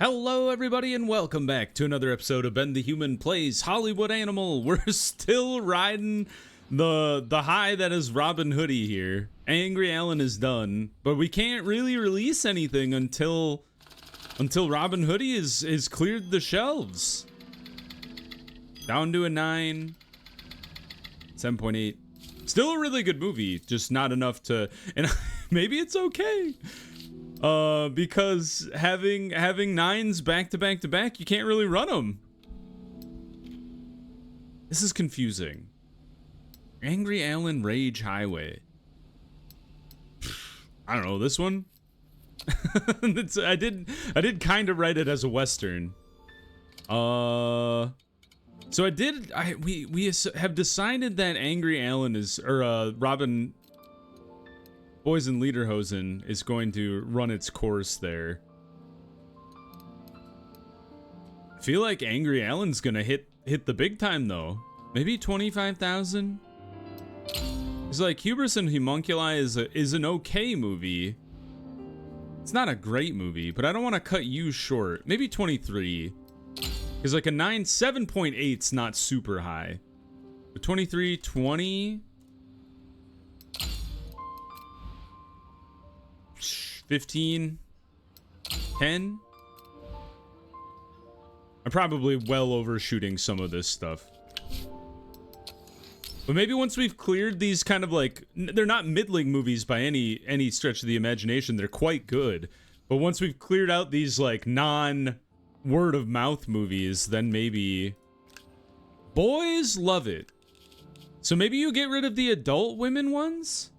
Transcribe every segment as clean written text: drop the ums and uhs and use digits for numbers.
Hello everybody and welcome back to another episode of Ben the Human Plays Hollywood Animal. We're still riding the high that is Robin Hoodie here. Angry Allen is done, but we can't really release anything until Robin Hoodie is cleared the shelves. Down to a 9, 7.8. Still a really good movie, just not enough to, and maybe it's okay. Because having 9s back to back to back, you can't really run them. This is confusing. Angry Allen Rage Highway. I don't know, this one? I did kind of write it as a Western. So we have decided that Angry Allen is, or Robin Boys in Lederhosen is going to run its course there. I feel like Angry Allen's gonna hit the big time though. Maybe 25,000. It's like Hubris and Homunculi is an okay movie. It's not a great movie, but I don't want to cut you short. Maybe 23. Because like a 7.8's not super high. But 23, 20. 15, 10. I'm probably well overshooting some of this stuff. But maybe once we've cleared these kind of like, they're not middling movies by any stretch of the imagination. They're quite good. But once we've cleared out these like non-word of mouth movies, then maybe boys love it. So maybe you get rid of the adult women ones?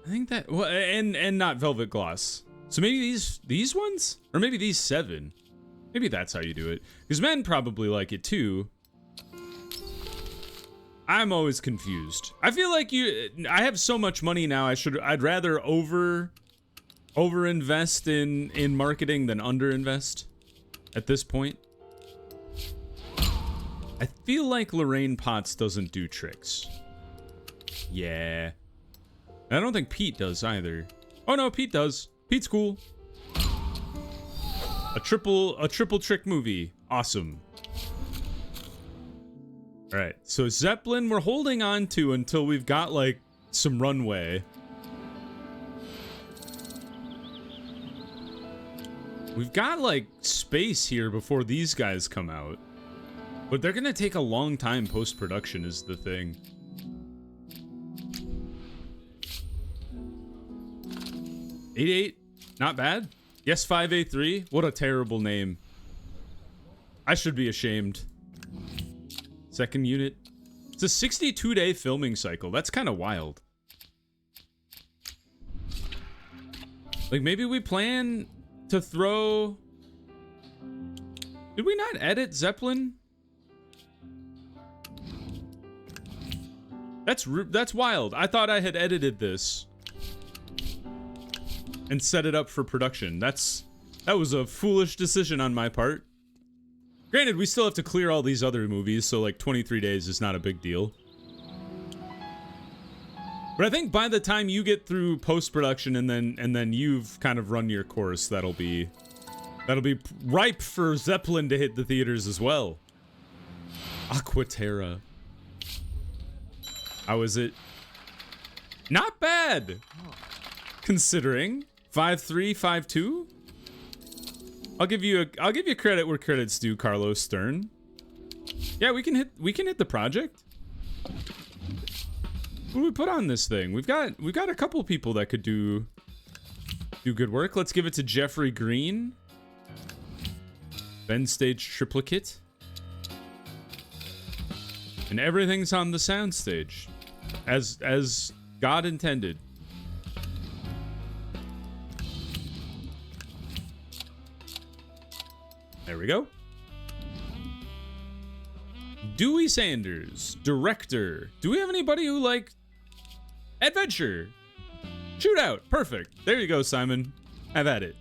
I think that, well, and not Velvet Gloss. So maybe these ones? Or maybe these 7. Maybe that's how you do it. Because men probably like it too. I'm always confused. I feel like I have so much money now, I'd rather over invest in marketing than under invest at this point. I feel like Lorraine Potts doesn't do tricks. Yeah. I don't think Pete does either. Oh no, Pete does. Pete's cool. A triple trick movie. Awesome. All right, so Zeppelin we're holding on to until we've got like some runway. We've got like space here before these guys come out. But they're gonna take a long time post-production is the thing. 88, not bad. Yes, 5A3. What a terrible name. I should be ashamed. Second unit. It's a 62-day filming cycle. That's kind of wild. Like maybe we plan to throw. Did we not edit Zeppelin? That's wild. I thought I had edited this and set it up for production. That was a foolish decision on my part. Granted, we still have to clear all these other movies, so like 23 days is not a big deal. But I think by the time you get through post-production and then you've kind of run your course, that'll be ripe for Zeppelin to hit the theaters as well. Aquaterra. How is it? Not bad, considering. 5.3, 5.2. I'll give you credit where credit's due, Carlos Stern. Yeah, we can hit the project. Who do we put on this thing? We've got a couple people that could do good work. Let's give it to Jeffrey Green. Ben Stage Triplicate. And everything's on the soundstage. As God intended. There we go. Dewey Sanders, director. Do we have anybody who like adventure? Shootout, perfect. There you go, Simon. Have at it.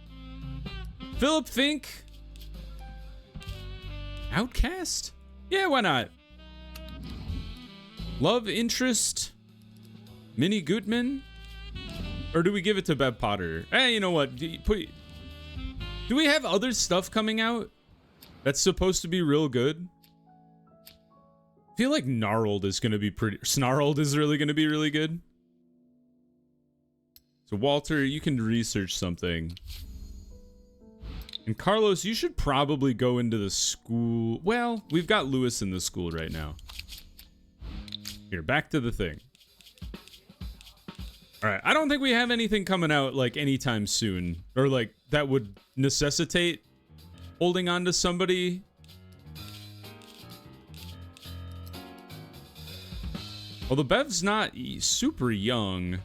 Philip Fink. Outcast? Yeah, why not? Love interest. Minnie Gutman. Or do we give it to Bev Potter? Hey, you know what? Do we have other stuff coming out that's supposed to be real good? I feel like Snarled is going to be Snarled is really going to be really good. So Walter, you can research something. And Carlos, you should probably go into the school. Well, we've got Lewis in the school right now. Here, back to the thing. All right, I don't think we have anything coming out like anytime soon, or like that would necessitate holding on to somebody. Well, the Bev's not super young.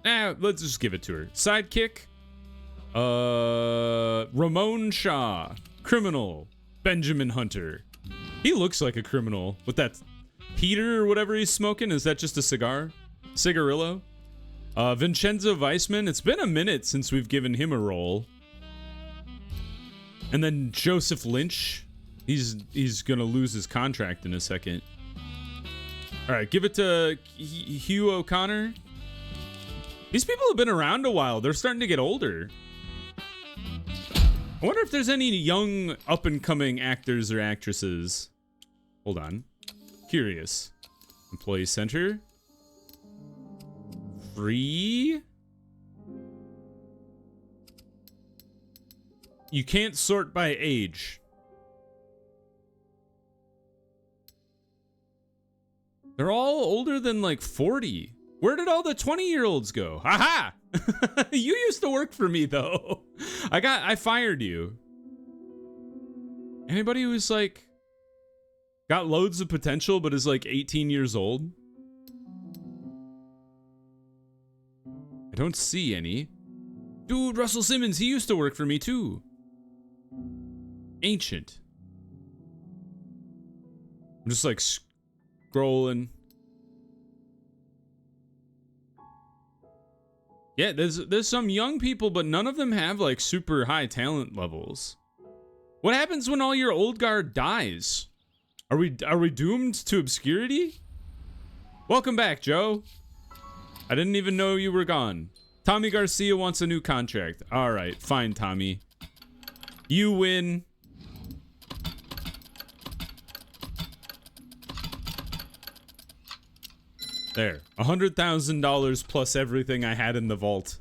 Let's just give it to her. Sidekick. Ramon Shaw. Criminal. Benjamin Hunter. He looks like a criminal with that heater or whatever he's smoking. Is that just a cigar? Cigarillo? Vincenzo Weissman. It's been a minute since we've given him a role. And then Joseph Lynch. He's gonna lose his contract in a second. All right, give it to Hugh O'Connor. These people have been around a while. They're starting to get older. I wonder if there's any young up-and-coming actors or actresses. Hold on. Curious. Employee center. Free. You can't sort by age. They're all older than like 40. Where did all the 20-year-olds go? Haha! You used to work for me though. I fired you. Anybody who's like got loads of potential but is like 18 years old? I don't see any. Dude, Russell Simmons, he used to work for me too. Ancient. I'm just like scrolling. Yeah, there's some young people, but none of them have like super high talent levels. What happens when all your old guard dies? Are we doomed to obscurity? Welcome back, Joe. I didn't even know you were gone. Tommy Garcia wants a new contract. All right, fine, Tommy. You win. There, $100,000 plus everything I had in the vault.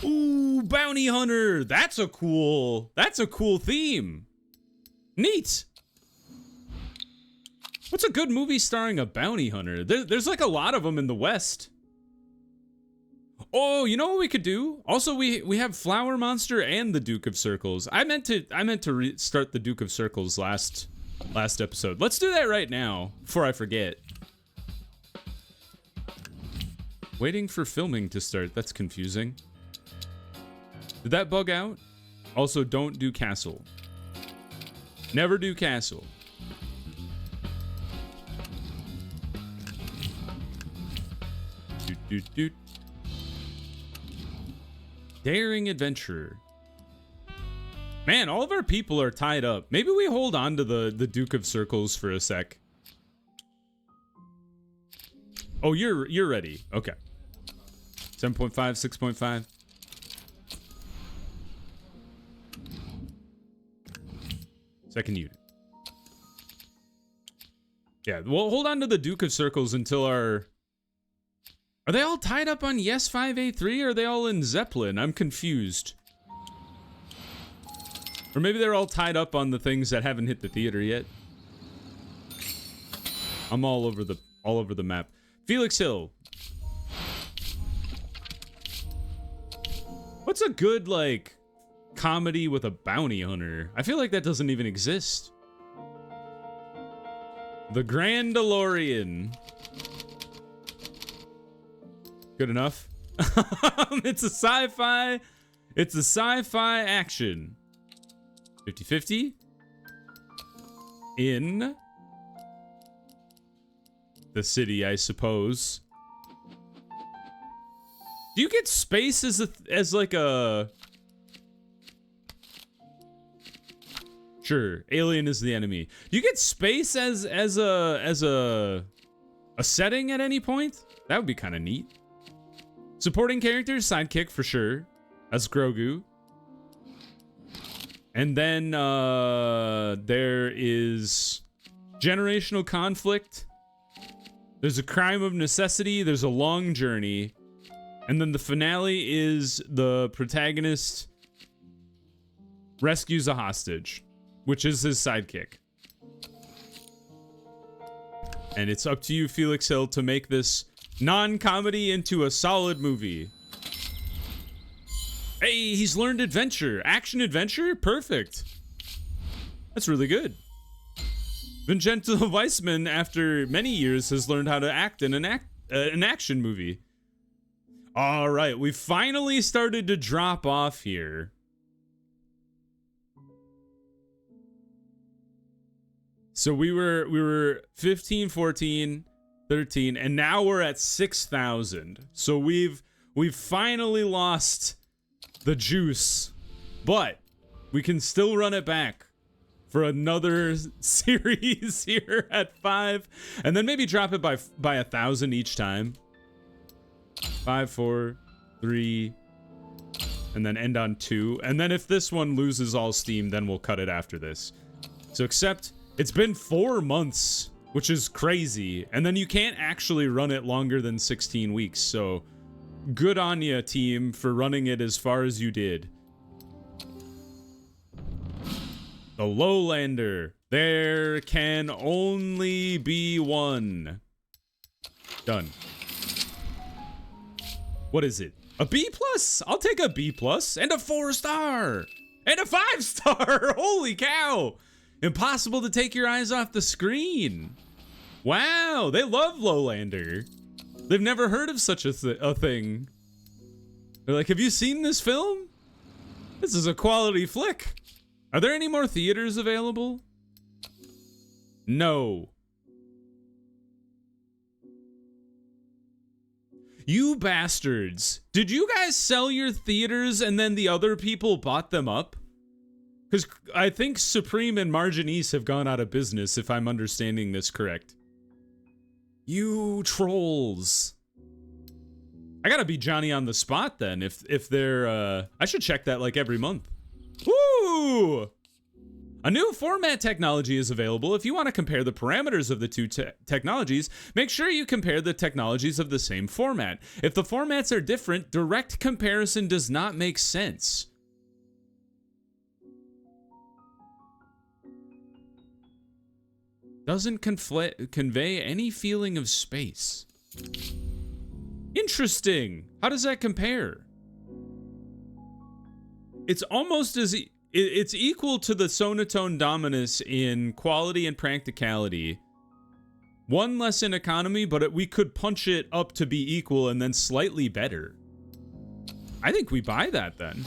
Ooh, bounty hunter. That's a cool theme. Neat. What's a good movie starring a bounty hunter? There's like a lot of them in the West. Oh, you know what we could do? Also, we have Flower Monster and the Duke of Circles. I meant to restart the Duke of Circles last episode. Let's do that right now before I forget. Waiting for filming to start. That's confusing. Did that bug out? Also, don't do castle. Never do castle. Doot. Daring adventurer. Man, all of our people are tied up. Maybe we hold on to the Duke of Circles for a sec. Oh, you're ready. Okay. 7.5, 6.5. Second unit. Yeah, we'll hold on to the Duke of Circles until our... Are they all tied up on Yes 5A3 or are they all in Zeppelin? I'm confused. Or maybe they're all tied up on the things that haven't hit the theater yet. I'm all over the map. Felix Hill. What's a good like comedy with a bounty hunter? I feel like that doesn't even exist. The Grand DeLorean. Good enough. It's a sci-fi action. 50-50. In the city, I suppose. Do you get space as like a Sure, alien is the enemy. Do you get space as a setting at any point? That would be kind of neat. Supporting characters, sidekick for sure. That's Grogu. And then there is generational conflict. There's a crime of necessity. There's a long journey. And then the finale is the protagonist rescues a hostage, which is his sidekick. And it's up to you, Felix Hill, to make this non-comedy into a solid movie. Hey, he's learned adventure. Action adventure? Perfect. That's really good. Vincenzo Weissman, after many years, has learned how to act in an action movie. All right, we finally started to drop off here. So we were 15, 14, 13, and now we're at 6,000. So we've finally lost the juice, but we can still run it back for another series here at 5, and then maybe drop it by 1,000 each time. 5, 4, 3, and then end on 2. And then if this one loses all steam, then we'll cut it after this. So except it's been 4 months, which is crazy. And then you can't actually run it longer than 16 weeks. So good on ya, team, for running it as far as you did. The Lowlander. There can only be one. Done. What is it? A B+? I'll take a B+, and a 4-star, and a 5-star. Holy cow. Impossible to take your eyes off the screen. Wow, they love Lowlander. They've never heard of such a thing. They're like, have you seen this film? This is a quality flick. Are there any more theaters available? No. You bastards. Did you guys sell your theaters and then the other people bought them up? Because I think Supreme and Marginice have gone out of business, if I'm understanding this correct. You trolls. I gotta be Johnny on the spot then, if they're, I should check that like every month. Woo! A new format technology is available. If you want to compare the parameters of the two technologies, make sure you compare the technologies of the same format. If the formats are different, direct comparison does not make sense. Doesn't convey any feeling of space. Interesting. How does that compare? It's almost as... It's equal to the Sonotone Dominus in quality and practicality. One less in economy, but we could punch it up to be equal and then slightly better. I think we buy that then.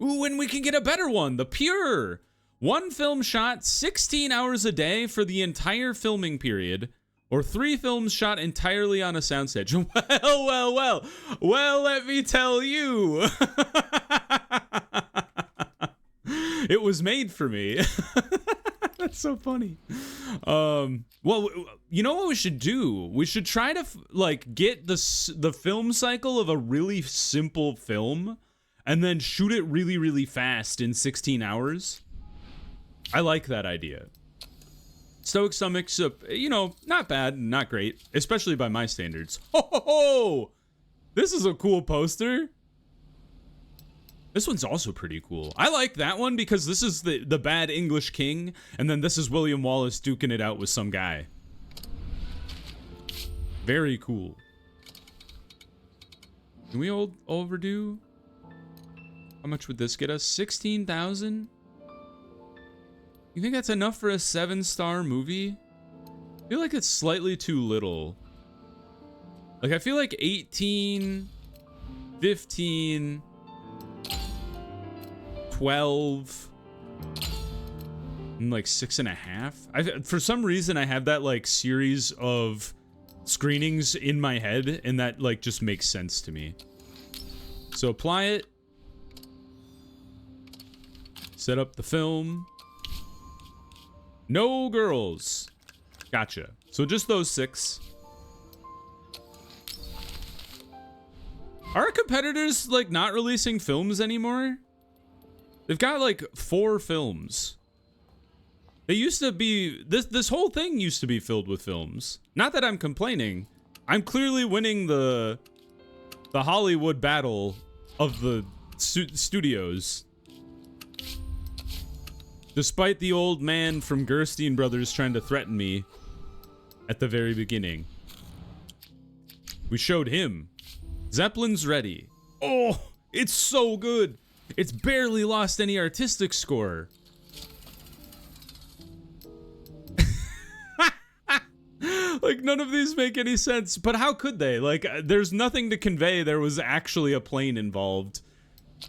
Ooh, and we can get a better one, the Pure. One film shot 16 hours a day for the entire filming period, or 3 films shot entirely on a soundstage. Well, let me tell you. It was made for me. That's so funny. Well, you know what we should do? We should try to get the film cycle of a really simple film and then shoot it really, really fast in 16 hours. I like that idea. Stoic Stomach's, you know, not bad, not great, especially by my standards. Ho ho ho! This is a cool poster. This one's also pretty cool. I like that one because this is the bad English king, and then this is William Wallace duking it out with some guy. Very cool. Can we overdo? How much would this get us? 16,000? You think that's enough for a 7-star movie? I feel like it's slightly too little. Like, I feel like 18, 15, 12, and like 6.5. For some reason, I have that like series of screenings in my head, and that like just makes sense to me. So apply it. Set up the film. No girls. Gotcha. So just those 6. Are our competitors, like, not releasing films anymore? They've got, like, 4 films. They used to be... This whole thing used to be filled with films. Not that I'm complaining. I'm clearly winning the Hollywood battle of the studios. Despite the old man from Gerstein Brothers trying to threaten me at the very beginning. We showed him. Zeppelin's ready. Oh, it's so good. It's barely lost any artistic score. Like, none of these make any sense, but how could they? Like, there's nothing to convey there was actually a plane involved.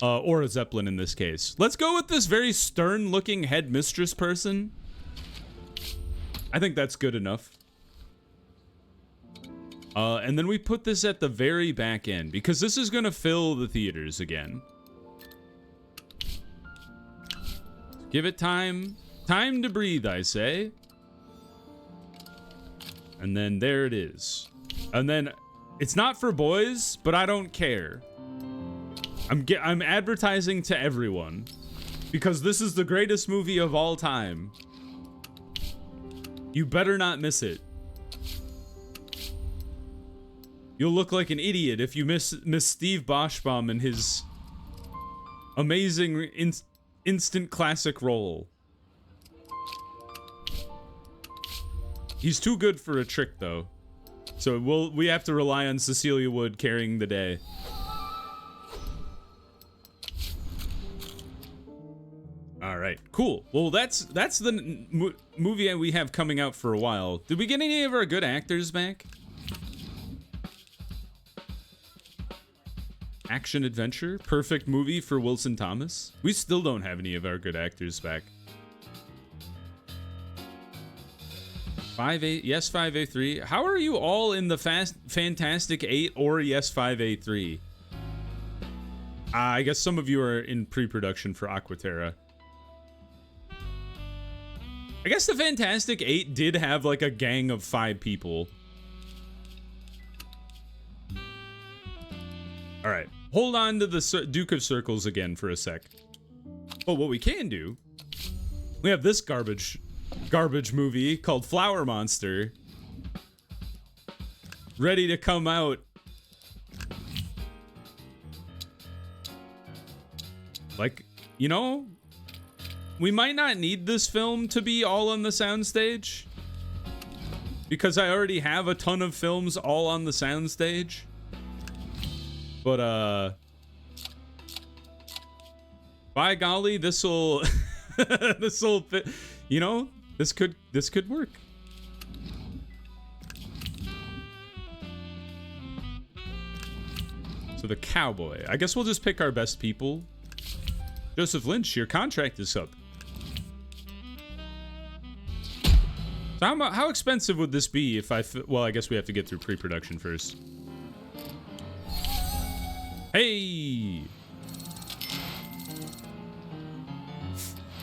Or a Zeppelin in this case. Let's go with this very stern-looking headmistress person. I think that's good enough. And then we put this at the very back end, because this is gonna fill the theaters again. Give it time. Time to breathe, I say. And then there it is. And then, it's not for boys, but I don't care. I'm advertising to everyone. Because this is the greatest movie of all time. You better not miss it. You'll look like an idiot if you miss Steve Boschbaum and his amazing instant classic role. He's too good for a trick, though. So we have to rely on Cecilia Wood carrying the day. All right, cool. Well, that's the movie we have coming out for a while. Did we get any of our good actors back? Action adventure, perfect movie for Wilson Thomas. We still don't have any of our good actors back. 5A, yes 5A3. How are you all in the Fantastic 8 or yes 5A3? I guess some of you are in pre-production for Aquaterra. I guess the Fantastic 8 did have like a gang of 5 people. All right, hold on to the Duke of Circles again for a sec. Oh, what we can do, we have this garbage movie called Flower Monster ready to come out. Like, you know, we might not need this film to be all on the soundstage because I already have a ton of films all on the soundstage. But by golly, this'll this'll fit, you know, this could work. So the cowboy, I guess we'll just pick our best people. Joseph Lynch, your contract is up. So how expensive would this be if well, I guess we have to get through pre-production first. Hey!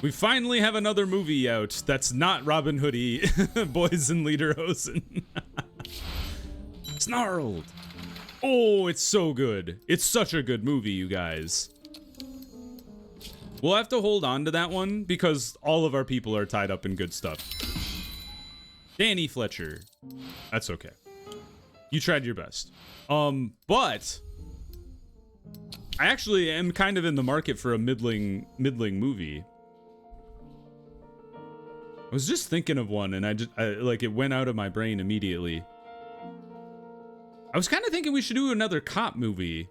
We finally have another movie out that's not Robin Hoodie, Boys in Lederhosen. Snarled! Oh, it's so good. It's such a good movie, you guys. We'll have to hold on to that one because all of our people are tied up in good stuff. Danny Fletcher. That's okay. You tried your best. But I actually am kind of in the market for a middling movie. I was just thinking of one and I like it went out of my brain immediately. I was kind of thinking we should do another cop movie.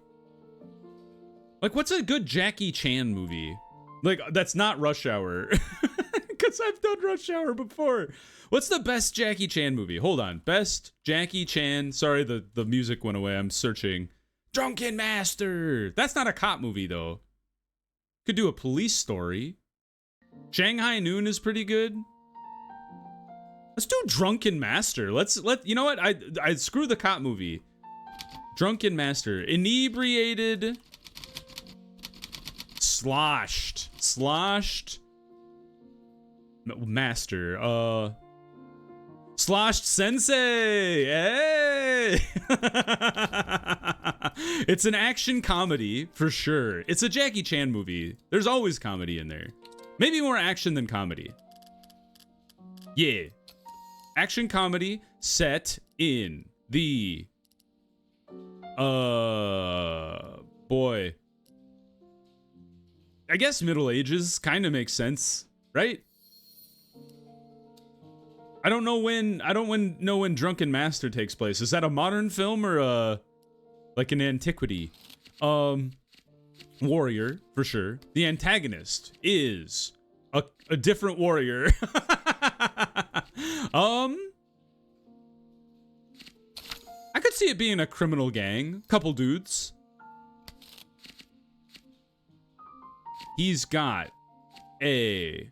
Like, what's a good Jackie Chan movie? Like, that's not Rush Hour. Because I've done Rush Hour before. What's the best Jackie Chan movie? Hold on. Best Jackie Chan. Sorry, the music went away. I'm searching. Drunken Master. That's not a cop movie, though. Could do a police story. Shanghai Noon is pretty good. Let's do Drunken Master. You know what? I screw the cop movie. / Drunken Master. Inebriated / Sloshed master. Sloshed sensei. Hey. It's an action comedy for sure. It's a Jackie Chan movie. There's always comedy in there. Maybe more action than comedy. Yeah. Action comedy set in the boy, I guess Middle Ages kind of makes sense, right? I don't know when Drunken Master takes place. Is that a modern film or like an antiquity? Warrior for sure. The antagonist is a different warrior. I could see it being a criminal gang, couple dudes. He's got a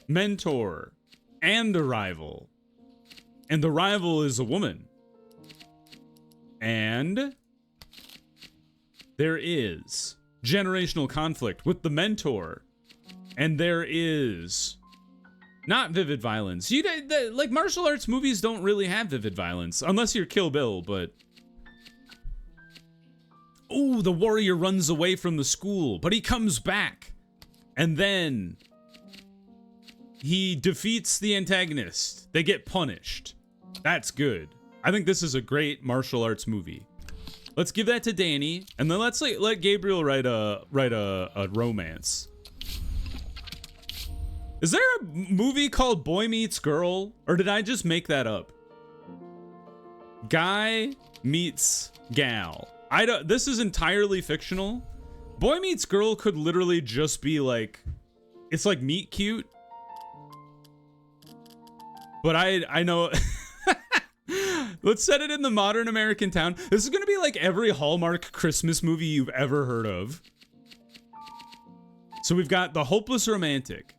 mentor and a rival. And the rival is a woman. And there is generational conflict with the mentor. And there is not vivid violence. Like martial arts movies don't really have vivid violence unless you're Kill Bill, but ooh, the warrior runs away from the school, but he comes back. And then he defeats the antagonist. They get punished. That's good. I think this is a great martial arts movie. Let's give that to Danny, and then let's let Gabriel write a romance. Is there a movie called Boy Meets Girl, or did I just make that up? Guy meets gal. This is entirely fictional. Boy Meets Girl could literally just be like, it's like meet cute. But I know. Let's set it in the modern American town. This is gonna be like every Hallmark Christmas movie you've ever heard of. So we've got the hopeless romantic.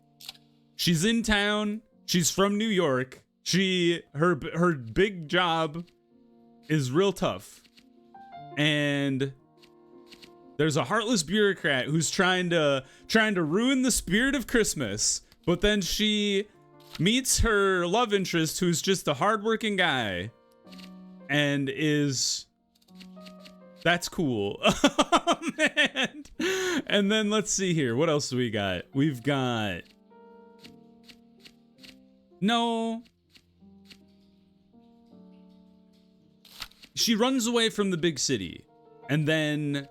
She's in town. She's from New York. Her big job is real tough. And there's a heartless bureaucrat who's trying to ruin the spirit of Christmas. But then she meets her love interest, who's just a hardworking guy. And that's cool. And then let's see here. What else do we got? We've got... No. She runs away from the big city. And then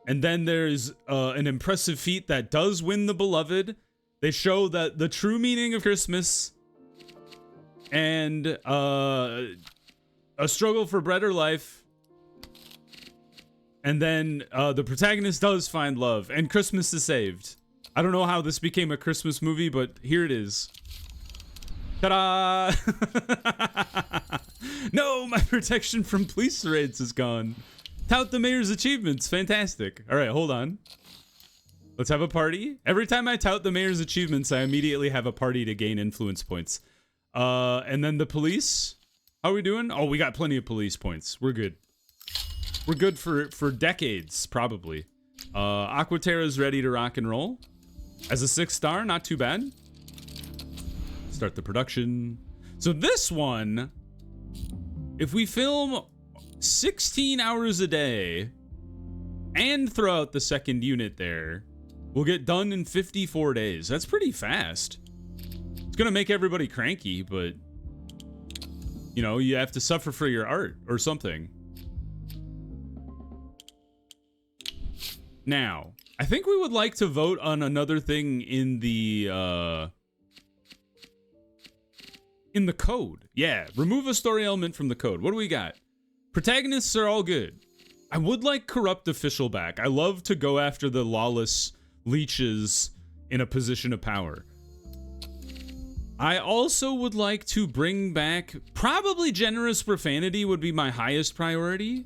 there's an impressive feat that does win the beloved. They show that the true meaning of Christmas and a struggle for better life. And then the protagonist does find love and Christmas is saved. I don't know how this became a Christmas movie, but here it is. Ta-da! No, my protection from police raids is gone. Tout the mayor's achievements. Fantastic. All right, hold on. Let's have a party. Every time I tout the mayor's achievements, I immediately have a party to gain influence points. And then the police. How are we doing? Oh, we got plenty of police points. We're good. We're good for decades, probably. Aquaterra's ready to rock and roll. As a 6-star, not too bad. Start the production. So this one, if we film 16 hours a day and throw out the second unit there, we'll get done in 54 days. That's pretty fast. It's gonna make everybody cranky, but you know, you have to suffer for your art or something. Now, I think we would like to vote on another thing in the code. Yeah, remove a story element from the code. What do we got? Protagonists are all good. I would like corrupt official back. I love to go after the lawless leeches in a position of power. I also would like to bring back, probably generous profanity would be my highest priority.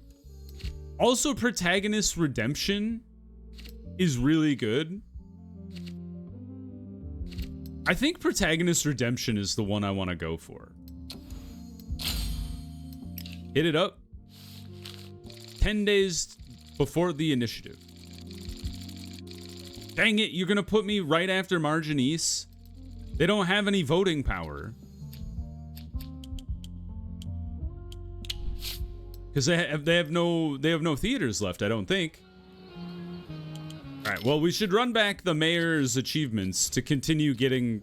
Also, protagonist redemption is really good. I think protagonist redemption is the one I want to go for. Hit it up. 10 days before the initiative. Dang it, you're gonna put me right after Marginice? They don't have any voting power. Because they have no theaters left, I don't think. Alright, well, we should run back the mayor's achievements to continue getting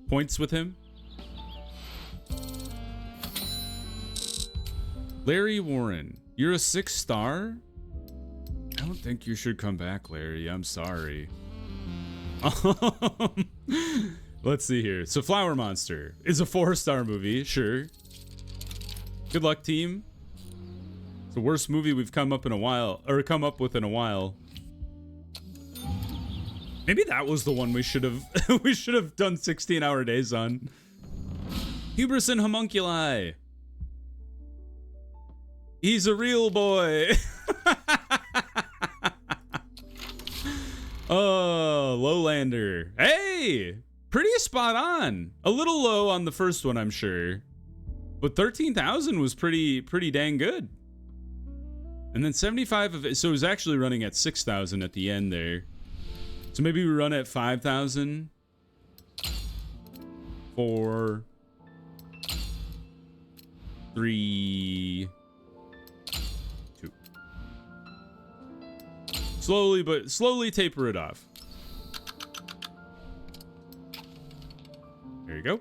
points with him. Larry Warren, you're a 6-star? I don't think you should come back, Larry. I'm sorry. Let's see here. So Flower Monster is a 4-star movie, sure. Good luck, team. It's the worst movie we've come up with in a while. Maybe that was the one we should have we should have done 16-hour days on. Hubris and Homunculi. He's a real boy. Oh, Lowlander. Hey, pretty spot on. A little low on the first one, I'm sure, but 13,000 was pretty dang good. And then 75 of it, so it was actually running at 6,000 at the end there. So maybe we run at 5,000. 4, 3, 2. Slowly taper it off. There you go.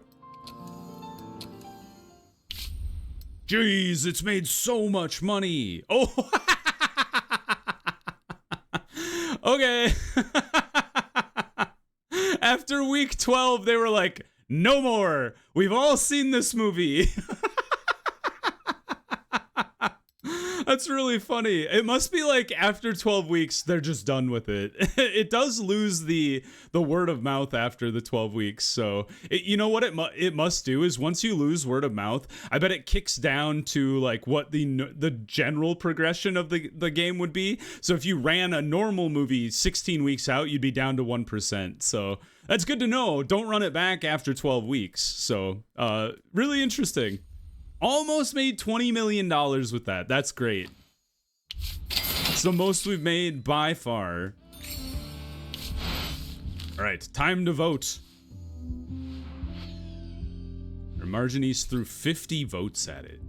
Jeez, it's made so much money. Oh. Okay. After week 12, they were like, no more. We've all seen this movie. That's really funny. It must be like after 12 weeks, they're just done with it. It does lose the word of mouth after the 12 weeks. So you know what it must do is once you lose word of mouth, I bet it kicks down to like what the general progression of the game would be. So if you ran a normal movie 16 weeks out, you'd be down to 1%. So that's good to know. Don't run it back after 12 weeks. So really interesting. Almost made $20 million with that. That's great. It's the most we've made by far. All right, time to vote. Marginice threw 50 votes at it.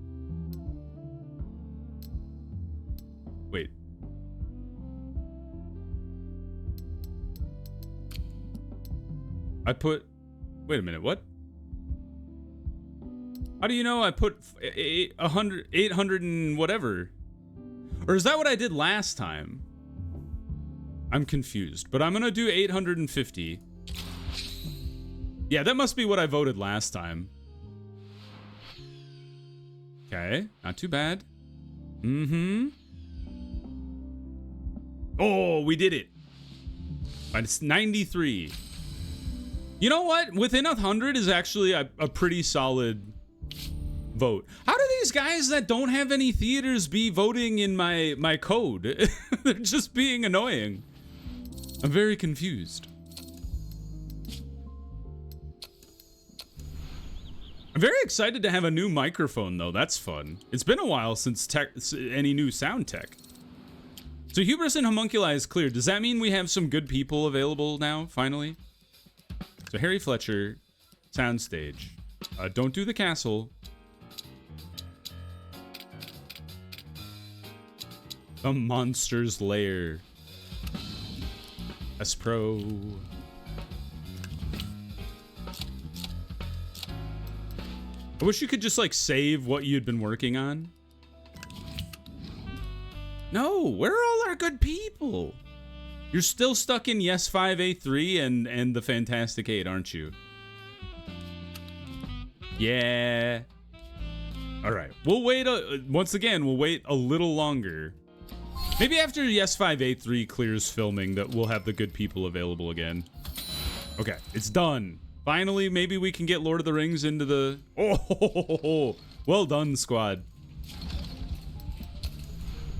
Wait. Wait a minute, what? How do you know I put 800 and whatever? Or is that what I did last time? I'm confused, but I'm gonna do 850. Yeah, that must be what I voted last time. Okay, not too bad. Oh, we did it. But it's 93. You know what? Within 100 is actually a pretty solid vote. How do these guys that don't have any theaters be voting in my code? They're just being annoying. I'm very confused. I'm very excited to have a new microphone though. That's fun. It's been a while since any new sound tech. So Hubris and Homunculi is clear. Does that mean we have some good people available now, finally? So Harry Fletcher, soundstage. Don't do the castle. The Monster's Lair. S-Pro. I wish you could just like save what you'd been working on. No, where are all our good people? You're still stuck in Yes 5A3 and the Fantastic 8, aren't you? Yeah. All right, we'll wait. Once again, we'll wait a little longer. Maybe after Yes 5A3 clears filming, that we'll have the good people available again. Okay, it's done. Finally, maybe we can get Lord of the Rings into the... Oh, well done, squad.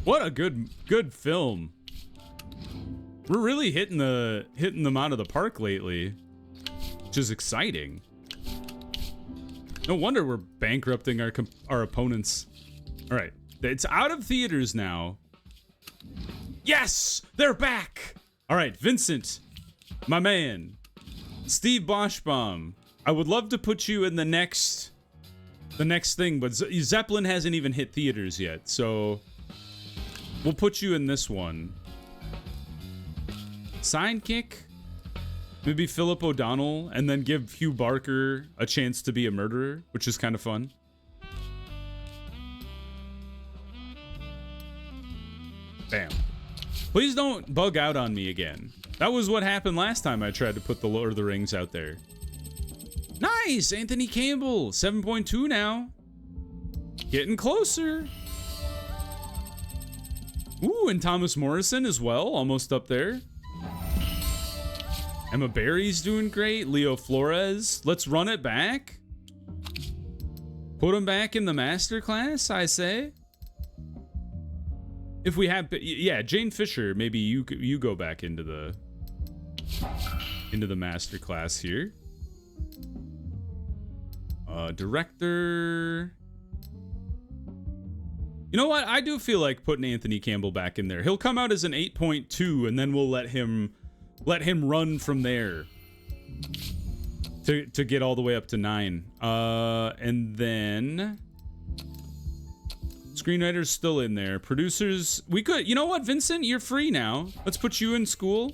What a good film. We're really hitting them out of the park lately, which is exciting. No wonder we're bankrupting our opponents. All right, it's out of theaters now. Yes, they're back. All right, Vincent, my man, Steve Boschbaum. I would love to put you in the next thing, but Zeppelin hasn't even hit theaters yet, so we'll put you in this one. Sidekick, maybe Philip O'Donnell, and then give Hugh Barker a chance to be a murderer, which is kind of fun. Bam. Please don't bug out on me again. That was what happened last time I tried to put the Lord of the Rings out there. Nice! Anthony Campbell, 7.2 now. Getting closer. Ooh, and Thomas Morrison as well, almost up there. Emma Barry's doing great. Leo Flores. Let's run it back. Put him back in the masterclass, I say. If we have, yeah, Jane Fisher, maybe you go back into the masterclass here. Director. You know what? I do feel like putting Anthony Campbell back in there. He'll come out as an 8.2, and then we'll let him run from there to get all the way up to 9. And then screenwriter's still in there. Producers, we could, you know what, Vincent, you're free now. Let's put you in school.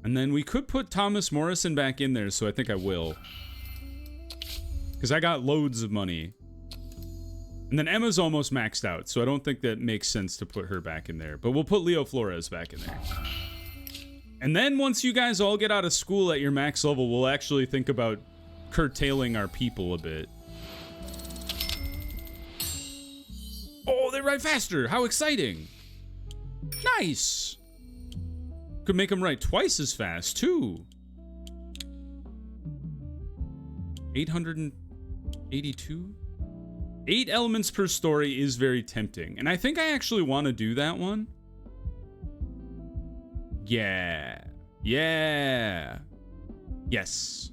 And then we could put Thomas Morrison back in there, so I think I will. Because I got loads of money. And then Emma's almost maxed out, so I don't think that makes sense to put her back in there. But we'll put Leo Flores back in there. And then once you guys all get out of school at your max level, we'll actually think about curtailing our people a bit. Oh, they write faster! How exciting! Nice! Could make them write twice as fast, too. 882? 8 elements per story is very tempting. And I think I actually want to do that one. Yeah. Yeah. Yes.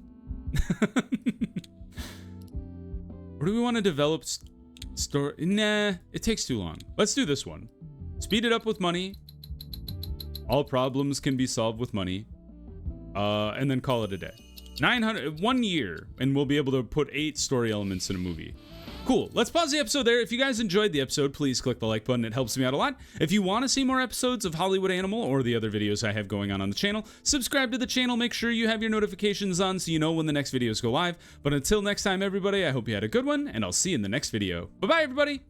Or do we want to develop story? Nah, it takes too long. Let's do this one. Speed it up with money. All problems can be solved with money. And then call it a day. 1 year, and we'll be able to put 8 story elements in a movie. Cool. Let's pause the episode there. If you guys enjoyed the episode, please click the like button. It helps me out a lot. If you want to see more episodes of Hollywood Animal or the other videos I have going on the channel, subscribe to the channel. Make sure you have your notifications on so you know when the next videos go live. But until next time, everybody, I hope you had a good one, and I'll see you in the next video. Bye-bye, everybody.